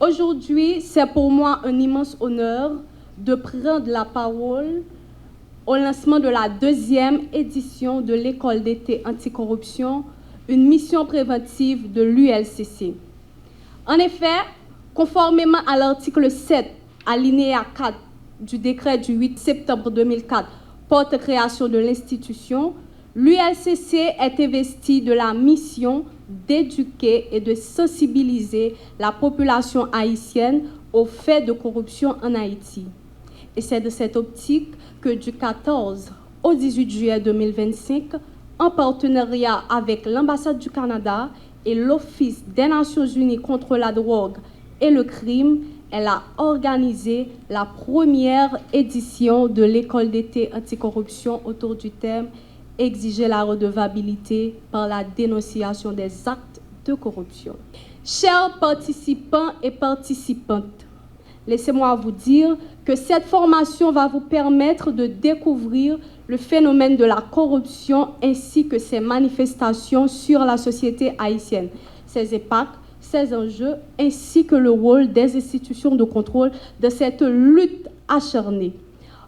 Aujourd'hui, c'est pour moi un immense honneur de prendre la parole au lancement de la 2e édition de l'école d'été anticorruption, une mission préventive de l'ULCC. En effet, conformément à l'article 7, alinéa 4 du décret du 8 septembre 2004 porte création de l'institution, l'ULCC est investie de la mission d'éduquer et de sensibiliser la population haïtienne aux faits de corruption en Haïti. Et c'est de cette optique que du 14 au 18 juillet 2025, en partenariat avec l'ambassade du Canada et l'Office des Nations Unies contre la drogue et le crime, elle a organisé la première édition de l'école d'été anticorruption autour du thème « Exiger la redevabilité par la dénonciation des actes de corruption ». Chers participants et participantes, laissez-moi vous dire que cette formation va vous permettre de découvrir le phénomène de la corruption ainsi que ses manifestations sur la société haïtienne, ses impacts, ses enjeux, ainsi que le rôle des institutions de contrôle de cette lutte acharnée.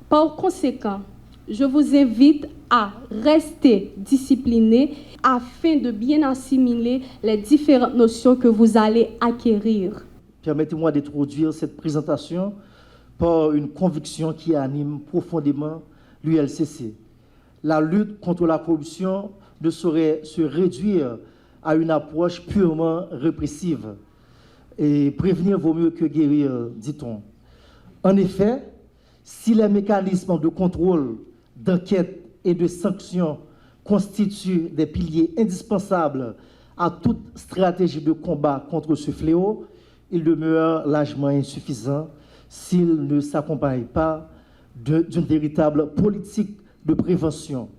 Par conséquent, je vous invite à rester disciplinés afin de bien assimiler les différentes notions que vous allez acquérir. Permettez-moi d'introduire cette présentation par une conviction qui anime profondément l'ULCC. La lutte contre la corruption ne saurait se réduire à une approche purement répressive. Et prévenir vaut mieux que guérir, dit-on. En effet, si les mécanismes de contrôle, d'enquête et de sanction constituent des piliers indispensables à toute stratégie de combat contre ce fléau, ils demeurent largement insuffisants s'ils ne s'accompagnent pas d'une véritable politique de prévention.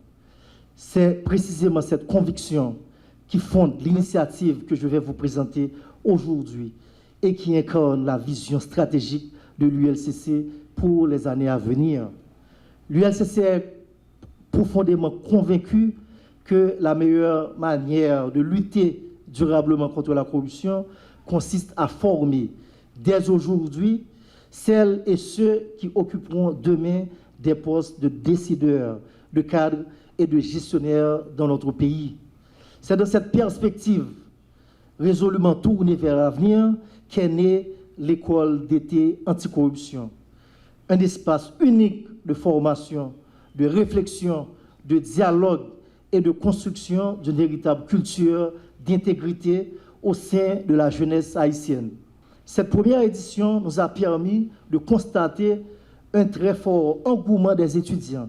C'est précisément cette conviction qui fonde l'initiative que je vais vous présenter aujourd'hui et qui incarne la vision stratégique de l'ULCC pour les années à venir. L'ULCC est profondément convaincu que la meilleure manière de lutter durablement contre la corruption consiste à former dès aujourd'hui celles et ceux qui occuperont demain des postes de décideurs, de cadres et de gestionnaires dans notre pays. C'est dans cette perspective résolument tournée vers l'avenir qu'est née l'école d'été anticorruption, un espace unique de formation, de réflexion, de dialogue et de construction d'une véritable culture d'intégrité au sein de la jeunesse haïtienne. Cette première édition nous a permis de constater un très fort engouement des étudiants,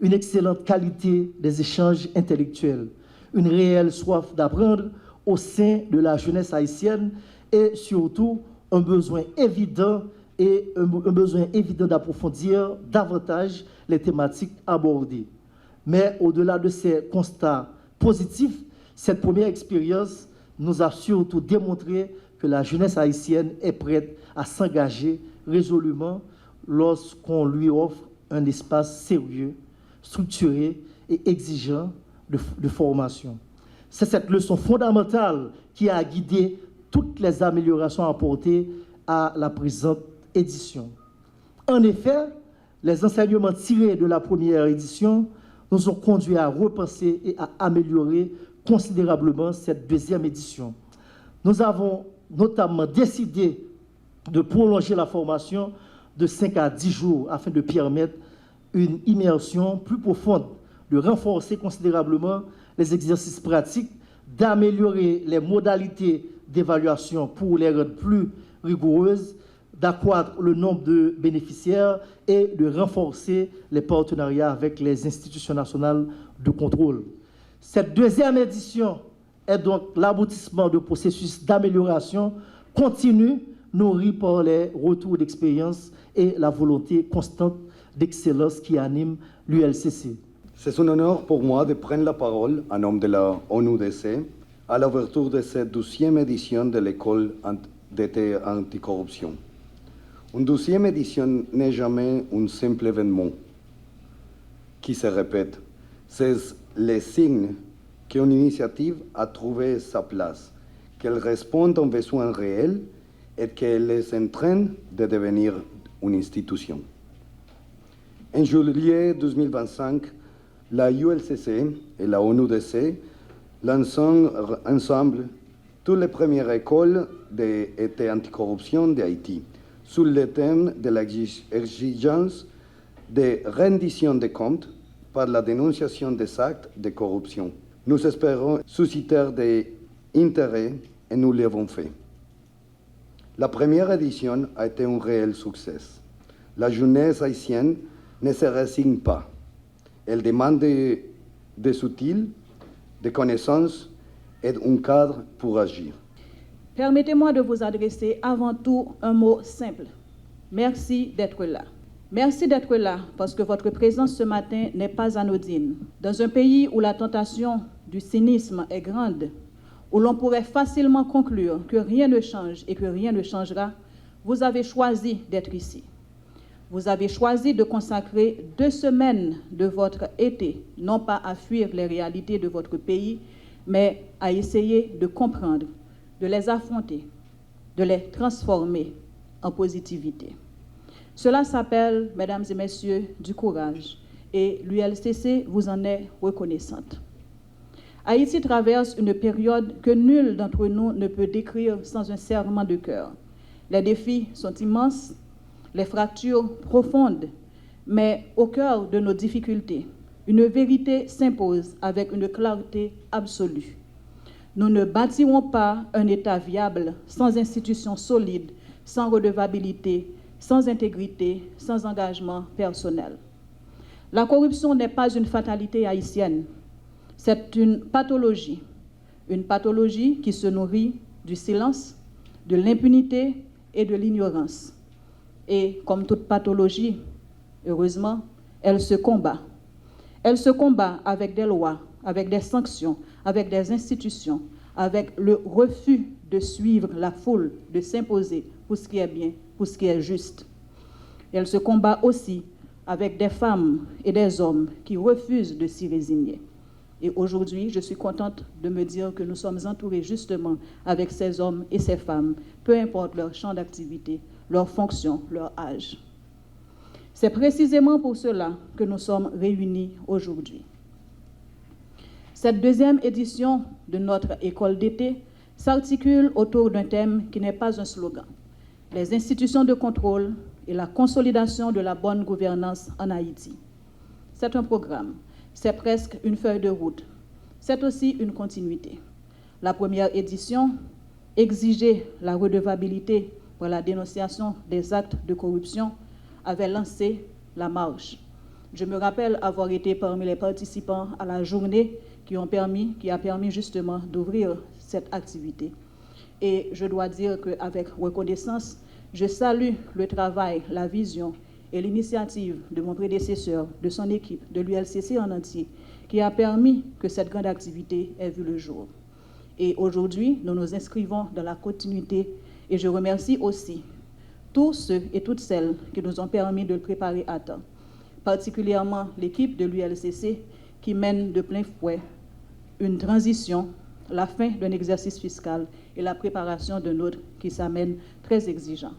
une excellente qualité des échanges intellectuels, une réelle soif d'apprendre au sein de la jeunesse haïtienne et surtout un besoin évident d'approfondir davantage les thématiques abordées. Mais au-delà de ces constats positifs, cette première expérience nous a surtout démontré que la jeunesse haïtienne est prête à s'engager résolument lorsqu'on lui offre un espace sérieux, structuré et exigeant de formation. C'est cette leçon fondamentale qui a guidé toutes les améliorations apportées à la présente édition. En effet, les enseignements tirés de la première édition nous ont conduits à repenser et à améliorer considérablement cette deuxième édition. Nous avons notamment décidé de prolonger la formation de 5 à 10 jours afin de permettre une immersion plus profonde, de renforcer considérablement les exercices pratiques, d'améliorer les modalités d'évaluation pour les rendre plus rigoureuses, d'accroître le nombre de bénéficiaires et de renforcer les partenariats avec les institutions nationales de contrôle. Cette deuxième édition est donc l'aboutissement de processus d'amélioration continu nourri par les retours d'expérience et la volonté constante d'excellence qui anime l'ULCC. C'est un honneur pour moi de prendre la parole en nom de la ONUDC à l'ouverture de cette 12e édition de l'école d'été anticorruption. Une 12e édition n'est jamais un simple événement qui se répète. C'est le signe qu'une initiative a trouvé sa place, qu'elle répond à un besoin réel et qu'elle est en train de devenir une institution. En juillet 2025, la ULCC et la ONUDC lancent ensemble toutes les premières écoles d'été anticorruption d'Haïti, sous le thème de l'exigence de rendition des comptes par la dénonciation des actes de corruption. Nous espérons susciter des intérêts et nous l'avons fait. La première édition a été un réel succès. La jeunesse haïtienne ne se résigne pas. Elle demande des outils, des connaissances et un cadre pour agir. Permettez-moi de vous adresser avant tout un mot simple. Merci d'être là. Merci d'être là parce que votre présence ce matin n'est pas anodine. Dans un pays où la tentation du cynisme est grande, où l'on pourrait facilement conclure que rien ne change et que rien ne changera, vous avez choisi d'être ici. Vous avez choisi de consacrer 2 semaines de votre été, non pas à fuir les réalités de votre pays, mais à essayer de comprendre, de les affronter, de les transformer en positivité. Cela s'appelle, mesdames et messieurs, du courage, et l'ULCC vous en est reconnaissante. Haïti traverse une période que nul d'entre nous ne peut décrire sans un serrement de cœur. Les défis sont immenses, les fractures profondes, mais au cœur de nos difficultés, une vérité s'impose avec une clarté absolue. Nous ne bâtirons pas un État viable sans institutions solides, sans redevabilité, sans intégrité, sans engagement personnel. La corruption n'est pas une fatalité haïtienne, c'est une pathologie qui se nourrit du silence, de l'impunité et de l'ignorance. Et comme toute pathologie, heureusement, elle se combat. Elle se combat avec des lois, avec des sanctions, avec des institutions, avec le refus de suivre la foule, de s'imposer pour ce qui est bien, pour ce qui est juste. Elle se combat aussi avec des femmes et des hommes qui refusent de s'y résigner. Et aujourd'hui, je suis contente de me dire que nous sommes entourés justement avec ces hommes et ces femmes, peu importe leur champ d'activité, leur fonction, leur âge. C'est précisément pour cela que nous sommes réunis aujourd'hui. Cette 2e édition de notre école d'été s'articule autour d'un thème qui n'est pas un slogan: les institutions de contrôle et la consolidation de la bonne gouvernance en Haïti. C'est un programme, c'est presque une feuille de route, c'est aussi une continuité. La première édition exigeait la redevabilité pour la dénonciation des actes de corruption, avait lancé la marche. Je me rappelle avoir été parmi les participants à la journée qui a permis justement d'ouvrir cette activité. Et je dois dire qu'avec reconnaissance, je salue le travail, la vision et l'initiative de mon prédécesseur, de son équipe, de l'ULCC en entier, qui a permis que cette grande activité ait vu le jour. Et aujourd'hui, nous nous inscrivons dans la continuité et je remercie aussi tous ceux et toutes celles qui nous ont permis de le préparer à temps, particulièrement l'équipe de l'ULCC qui mène de plein fouet une transition, la fin d'un exercice fiscal et la préparation d'un autre qui s'amène très exigeant.